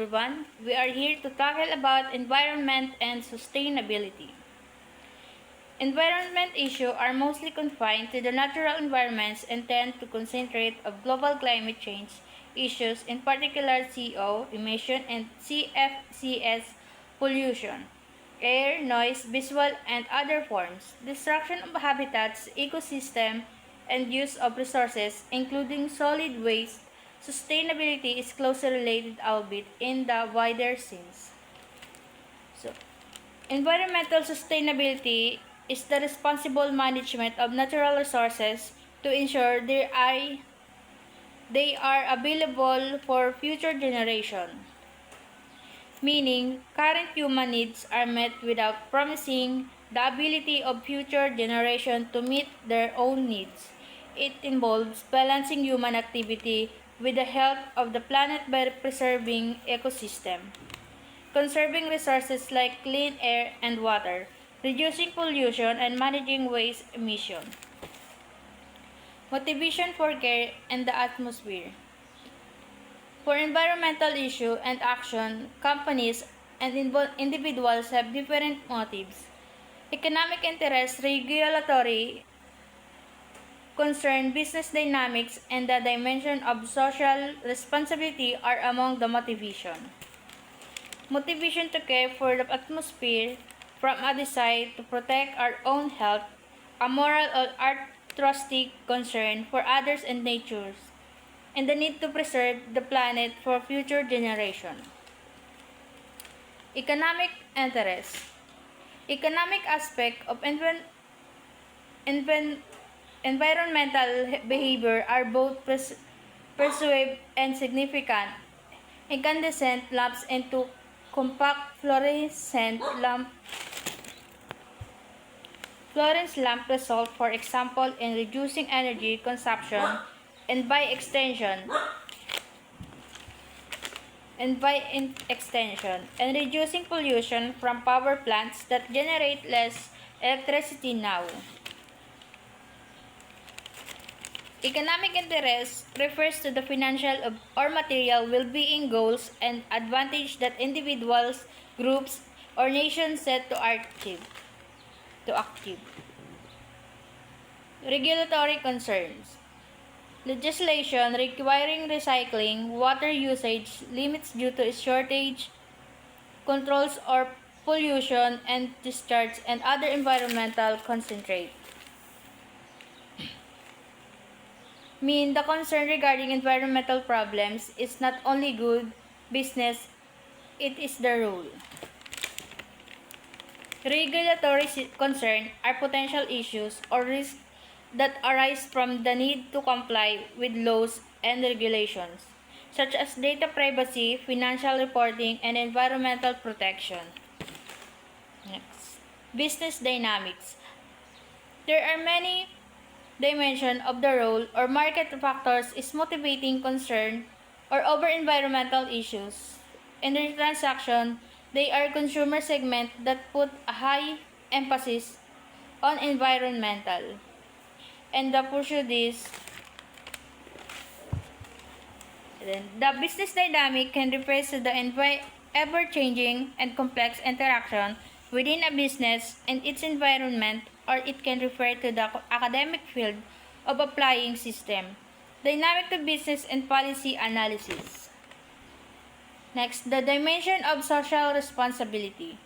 everyone. We are here to tackle about environment and sustainability. Environment issues are mostly confined to the natural environments and tend to concentrate of global climate change issues, in particular CO emission and CFCs pollution, air, noise, visual, and other forms, destruction of habitats, ecosystem, and use of resources, including solid waste. Sustainability is closely related, albeit in the wider sense. So, environmental sustainability is the responsible management of natural resources to ensure they are available for future generations, meaning current human needs are met without promising the ability of future generations to meet their own needs. It involves balancing human activity with the health of the planet by preserving ecosystem, conserving resources like clean air and water, reducing pollution and managing waste emission. Motivation for care and the atmosphere. For environmental issue and action, companies and individuals have different motives. Economic interest, regulatory concern, business dynamics, and the dimension of social responsibility are among the motivation. Motivation to care for the atmosphere from a desire to protect our own health, a moral or altruistic concern for others and nature, and the need to preserve the planet for future generations. Economic interest. Economic aspect of environmental behavior are both pervasive and significant. Incandescent lamps into compact fluorescent lamp result, for example, in reducing energy consumption and by extension and reducing pollution from power plants that generate less electricity now. Economic interest refers to the financial or material well-being goals and advantage that individuals, groups, or nations set to achieve. Regulatory concerns. Legislation requiring recycling, water usage limits due to shortage, controls or pollution and discharge, and other environmental constraints. The concern regarding environmental problems is not only good business, it is the rule. Regulatory concern are potential issues or risks that arise from the need to comply with laws and regulations, such as data privacy, financial reporting, and environmental protection. Next, business dynamics. There are many dimensions of the role or market factors is motivating concern or over environmental issues. In the transaction, they are consumer segment that put a high emphasis on environmental. And the pursue this. The business dynamic can refer to the ever-changing and complex interaction within a business and its environment, or it can refer to the academic field of applying system, dynamic to business and policy analysis. Next, the dimension of social responsibility.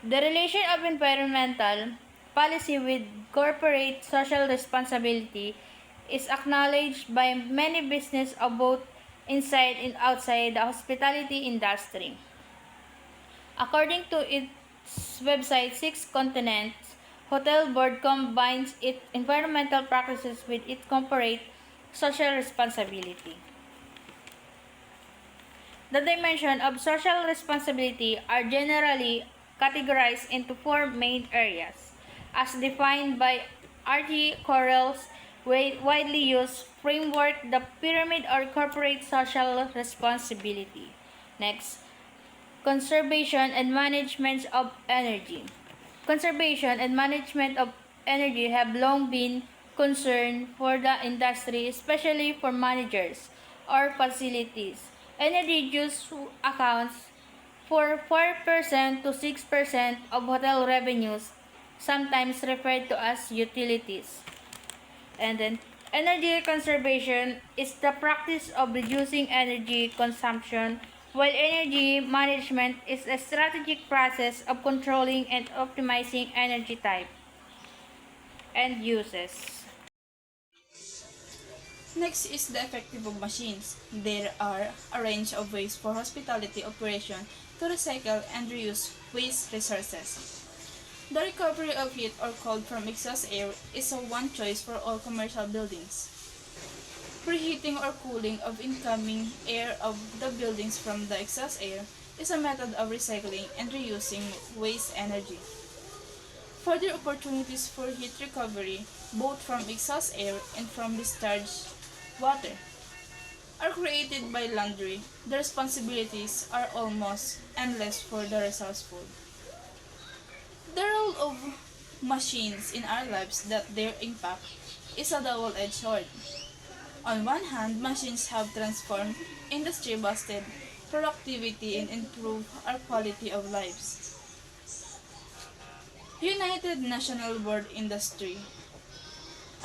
The relation of environmental policy with corporate social responsibility is acknowledged by many businesses of both inside and outside the hospitality industry. According to its website, Six Continents Hotel Board combines its environmental practices with its corporate social responsibility. The dimensions of social responsibility are generally categorized into four main areas, as defined by R.G. Correll's widely used framework, the pyramid or corporate social responsibility. Next, conservation and management of energy. Conservation and management of energy have long been concern for the industry, especially for managers or facilities Energy use accounts for 4% to 6% of hotel revenues, sometimes referred to as utilities. And then, energy conservation is the practice of reducing energy consumption, while energy management is a strategic process of controlling and optimizing energy type and uses. Next is the effective of machines. There are a range of ways for hospitality operation to recycle and reuse waste resources. The recovery of heat or cold from exhaust air is a one choice for all commercial buildings. Preheating or cooling of incoming air of the buildings from the exhaust air is a method of recycling and reusing waste energy. Further opportunities for heat recovery, both from exhaust air and from discharged water, are created by laundry. The responsibilities are almost endless for the resourceful. The role of machines in our lives that their impact is a double-edged sword. On one hand, machines have transformed industry, boosted productivity, and improved our quality of lives. United National World Industry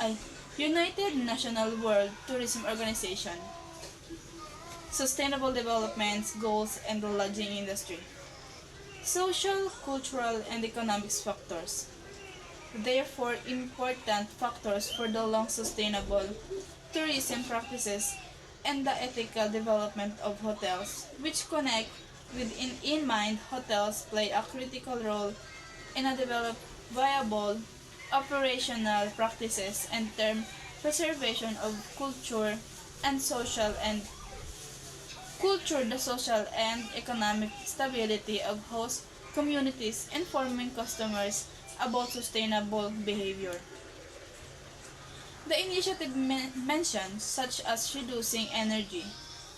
ay United National World Tourism Organization, Sustainable Development Goals and the lodging industry. Social, cultural, and economic factors. Therefore, important factors for the long sustainable tourism practices and the ethical development of hotels, which connect with in mind hotels play a critical role in a develop viable operational practices and term preservation of the social and economic stability of host communities, informing customers about sustainable behavior. The initiative mentioned, such as reducing energy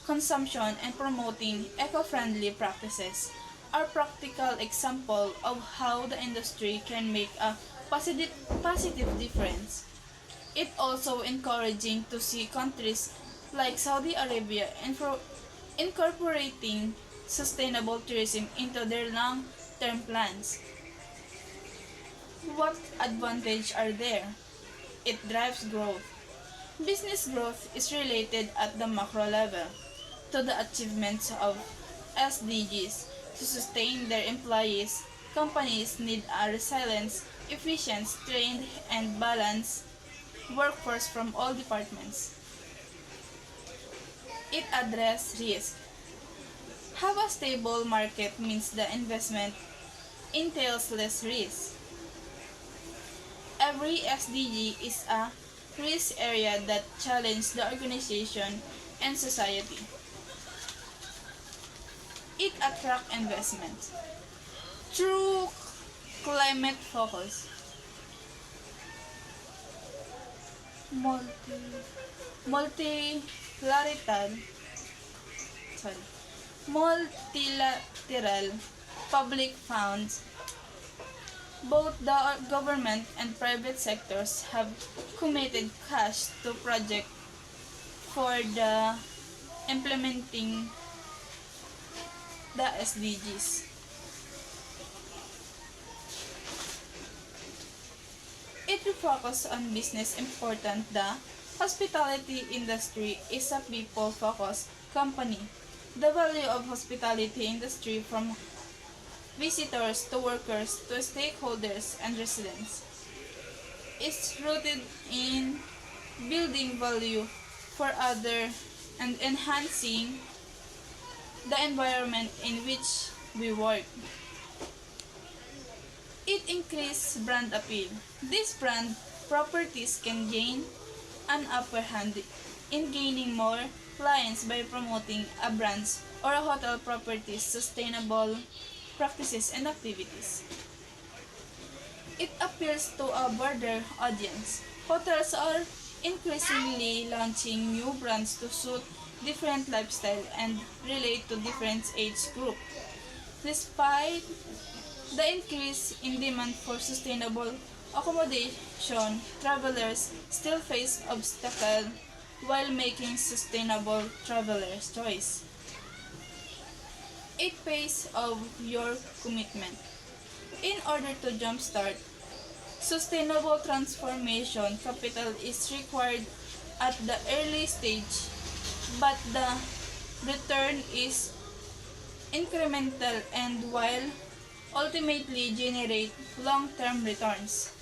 consumption and promoting eco-friendly practices, are practical example of how the industry can make a positive difference. It also encouraging to see countries like Saudi Arabia incorporating sustainable tourism into their long-term plans. What advantages are there? It drives growth. Business growth is related at the macro level to the achievements of SDGs. To sustain their employees, companies need a resilient, efficient, trained, and balanced workforce from all departments. It addresses risk. Have a stable market means the investment entails less risk. Every SDG is a risk area that challenges the organization and society. It attracts investment. Through climate focus, multilateral sorry, multilateral public funds, both the government and private sectors have committed cash to project for the implementing the SDGs. It focuses on business important. The hospitality industry is a people-focused company. The value of hospitality industry from visitors to workers to stakeholders and residents is rooted in building value for others and enhancing the environment in which we work. It increases brand appeal. These brand properties can gain an upper hand in gaining more clients by promoting a brand's or a hotel property's sustainable practices and activities. It appeals to a broader audience. Hotels are increasingly launching new brands to suit different lifestyle and relate to different age group. Despite the increase in demand for sustainable accommodation, travelers still face obstacles while making sustainable travelers' choice. 8 phase of your commitment. In order to jumpstart sustainable transformation, capital is required at the early stage, but the return is incremental and will ultimately generate long-term returns.